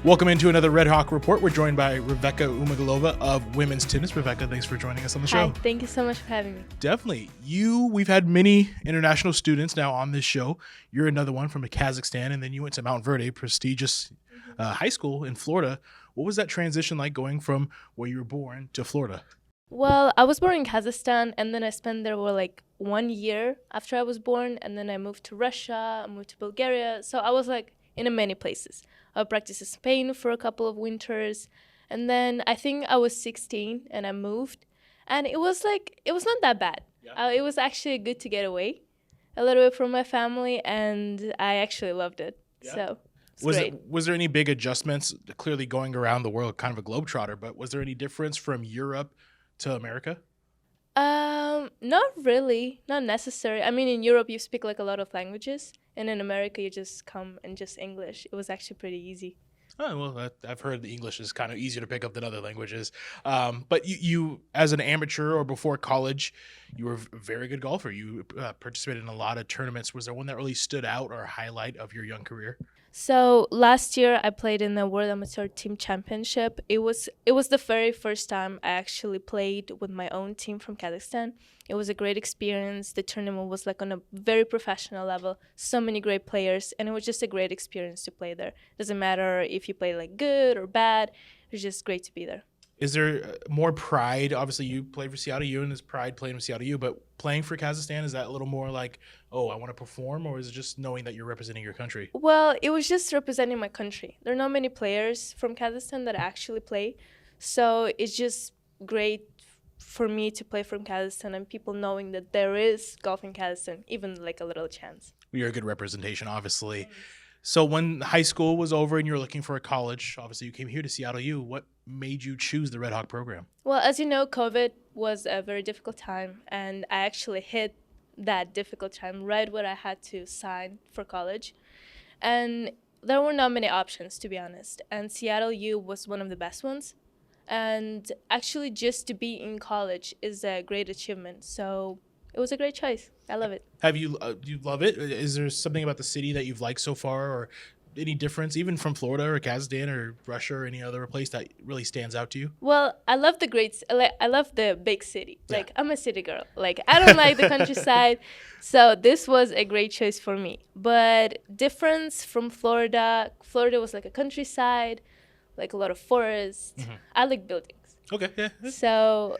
Welcome into another Redhawk Report. We're joined by Rivekka Jumagulova of women's tennis. Rivekka, thanks for joining us on the show. Hi, thank you so much for having me. Definitely. We've had many international students now on this show. You're another one from Kazakhstan, and then you went to Mount Verde, prestigious high school in Florida. What was that transition like going from where you were born to Florida? Well, I was born in Kazakhstan, and then I spent there for like 1 year after I was born, and then I moved to Russia, I moved to Bulgaria. So I was like in many places. I practiced in Spain for a couple of winters, and then I think I was 16 and I moved, and it was not that bad. Yeah. It was actually good to get away a little bit from my family, and I actually loved it. Yeah. So was there any big adjustments? Clearly going around the world, kind of a globetrotter, but was there any difference from Europe to America? Not really, not necessary. I mean, in Europe you speak like a lot of languages, and in America you just come and just English. It was actually pretty easy. Oh, well, I've heard the English is kind of easier to pick up than other languages. But you, as an amateur or before college, you were a very good golfer. You participated in a lot of tournaments. Was there one that really stood out or a highlight of your young career? So last year I played in the World Amateur Team Championship. It was the very first time I actually played with my own team from Kazakhstan. It was a great experience. The tournament was like on a very professional level. So many great players, and it was just a great experience to play there. Doesn't matter if you play like good or bad. It was just great to be there. Is there more pride? Obviously, you played for Seattle U, and there's pride playing for Seattle U, but playing for Kazakhstan, is that a little more like, oh, I want to perform, or is it just knowing that you're representing your country? Well, it was just representing my country. There are not many players from Kazakhstan that actually play, so it's just great for me to play from Kazakhstan and people knowing that there is golf in Kazakhstan, even like a little chance. You're a good representation, obviously. So when high school was over and you were looking for a college, obviously you came here to Seattle U. What made you choose the Redhawk program? Well, as you know, COVID was a very difficult time, and I actually hit that difficult time right when I had to sign for college. And there were not many options, to be honest. And Seattle U was one of the best ones. And actually just to be in college is a great achievement. So it was a great choice. I love it. Do you love it? Is there something about the city that you've liked so far, or any difference, even from Florida or Kazakhstan or Russia or any other place that really stands out to you? Well, I love I love the big city. Like, I'm a city girl. Like, I don't like the countryside. So this was a great choice for me. But difference from Florida was like a countryside, like a lot of forests. Mm-hmm. I like buildings. Okay, yeah. So,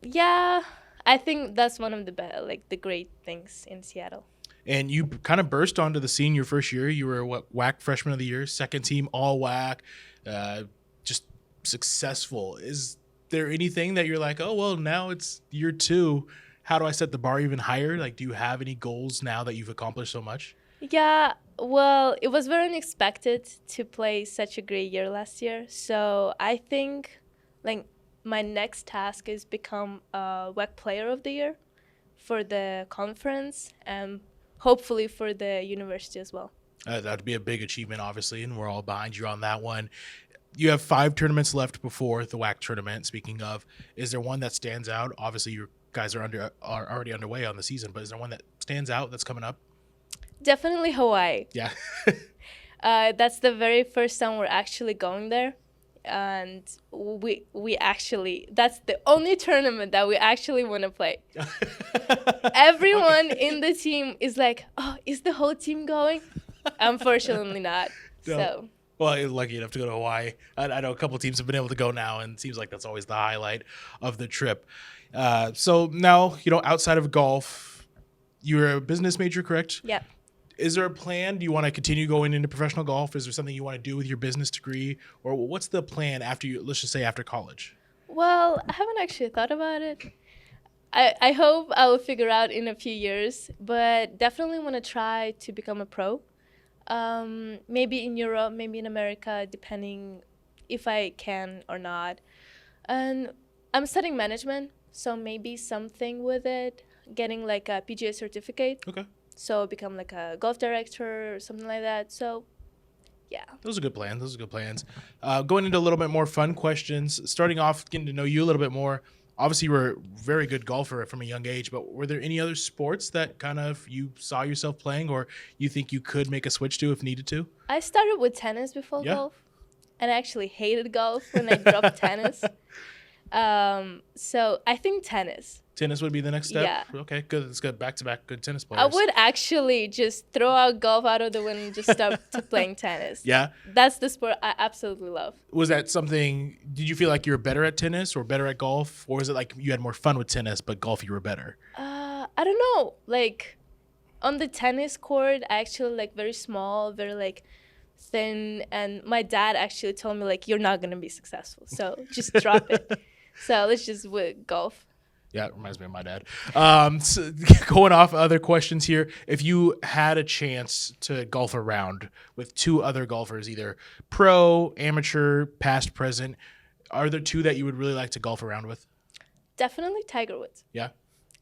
yeah, I think that's one of the great things in Seattle. And you kind of burst onto the scene your first year. You were WAC Freshman of the Year, second team all WAC, just successful. Is there anything that you're like, oh, well, now it's year two. How do I set the bar even higher? Like, do you have any goals now that you've accomplished so much? Yeah, well, it was very unexpected to play such a great year last year. So I think like my next task is become a WAC Player of the Year for the conference and hopefully for the university as well. That'd be a big achievement, obviously, and we're all behind you on that one. You have 5 tournaments left before the WAC tournament. Speaking of, is there one that stands out? Obviously, you guys are already underway on the season, but is there one that stands out that's coming up? Definitely Hawaii. Yeah. That's the very first time we're actually going there. And we actually, that's the only tournament that we actually want to play. Everyone in the team is like, oh, is the whole team going? Unfortunately not. No. So. Well, you're lucky enough to go to Hawaii. I know a couple teams have been able to go now, and it seems like that's always the highlight of the trip. So now, outside of golf, you're a business major, correct? Yeah. Is there a plan? Do you want to continue going into professional golf? Is there something you want to do with your business degree? Or what's the plan let's just say after college? Well, I haven't actually thought about it. I hope I will figure out in a few years, but definitely want to try to become a pro. Maybe in Europe, maybe in America, depending if I can or not. And I'm studying management, so maybe something with it, getting like a PGA certificate. Okay. So become like a golf director or something like that. So, yeah. Those are good plans. Going into a little bit more fun questions. Starting off, getting to know you a little bit more. obviously you were a very good golfer from a young age, but were there any other sports that kind of you saw yourself playing or you think you could make a switch to if needed to? I started with tennis before Yeah. golf, and I actually hated golf when I dropped tennis. So I think tennis. Tennis would be the next step? Yeah. Okay, good. Let's go back-to-back good tennis players. I would actually just throw out golf out of the window and just start to playing tennis. Yeah? That's the sport I absolutely love. Was that something, did you feel like you were better at tennis or better at golf? Or was it like you had more fun with tennis, but golf you were better? I don't know. Like, on the tennis court, I actually like very small, very like thin. And my dad actually told me like, you're not going to be successful. So just drop it. So let's just with golf. Yeah, it reminds me of my dad. So going off other questions here, if you had a chance to golf around with two other golfers, either pro, amateur, past, present, are there two that you would really like to golf around with? Definitely Tiger Woods. Yeah?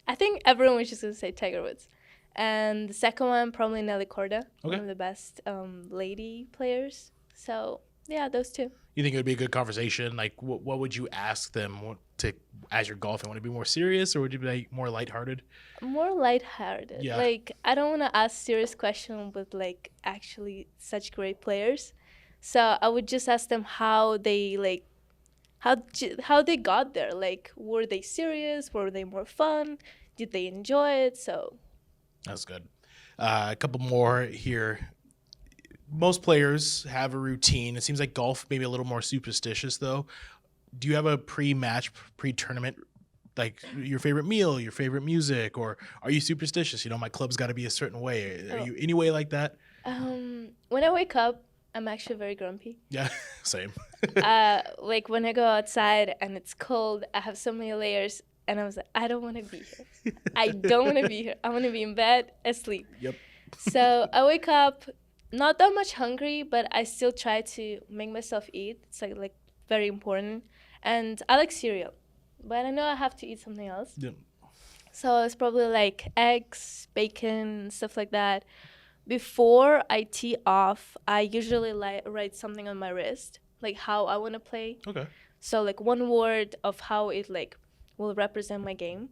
I think everyone was just going to say Tiger Woods. And the second one, probably Nelly Korda, one of the best lady players. So, yeah, those two. You think it would be a good conversation? Like, what would you ask them to as you're golfing? Would it be more serious or would you be more lighthearted? More lighthearted. Yeah. Like, I don't want to ask serious questions with, like, actually such great players. So I would just ask them how they, like, how they got there. Like, were they serious? Were they more fun? Did they enjoy it? So that's good. A couple more here. Most players have a routine. It seems like golf maybe a little more superstitious, though. Do you have a pre-match, pre-tournament, like your favorite meal, your favorite music, or are you superstitious? You know, my club's got to be a certain way. Are you any way like that? When I wake up, I'm actually very grumpy. Yeah, same. Like when I go outside and it's cold, I have so many layers, and I was like, I don't want to be here. I don't want to be here. I want to be in bed, asleep. Yep. So I wake up. Not that much hungry, but I still try to make myself eat. It's like very important. And I like cereal, but I know I have to eat something else. Yep. So it's probably like eggs, bacon, stuff like that. Before I tee off, I usually write something on my wrist, like how I want to play. Okay. So like one word of how it like will represent my game.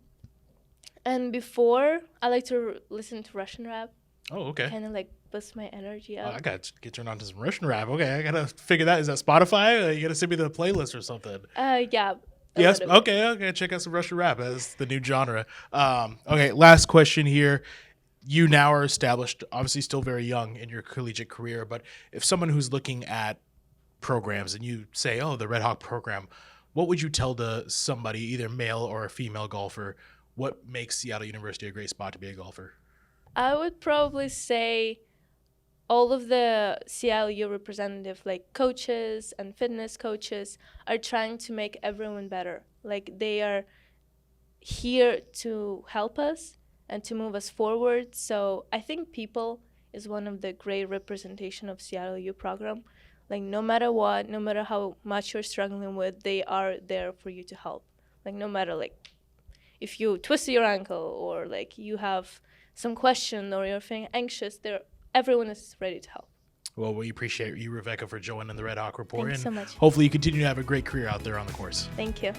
And before, I like to listen to Russian rap. Oh, okay. Kind of like boost my energy up. I got to get turned on to some Russian rap. Okay, I got to figure that. Is that Spotify? You got to send me the playlist or something. Yeah. Yes. Okay. Check out some Russian rap. That's the new genre. Okay. Last question here. You now are established, obviously still very young in your collegiate career, but if someone who's looking at programs and you say, oh, the Redhawk program, what would you tell to somebody, either male or a female golfer, what makes Seattle University a great spot to be a golfer? I would probably say all of the CLU representative, like coaches and fitness coaches, are trying to make everyone better. Like they are here to help us and to move us forward. So I think people is one of the great representation of Seattle U program. Like no matter what, no matter how much you're struggling with, they are there for you to help. Like no matter like if you twist your ankle or like you have some question or you're feeling anxious, everyone is ready to help. Well, we appreciate you, Rivekka, for joining the Redhawk Report. Thanks so much. Hopefully you continue to have a great career out there on the course. Thank you.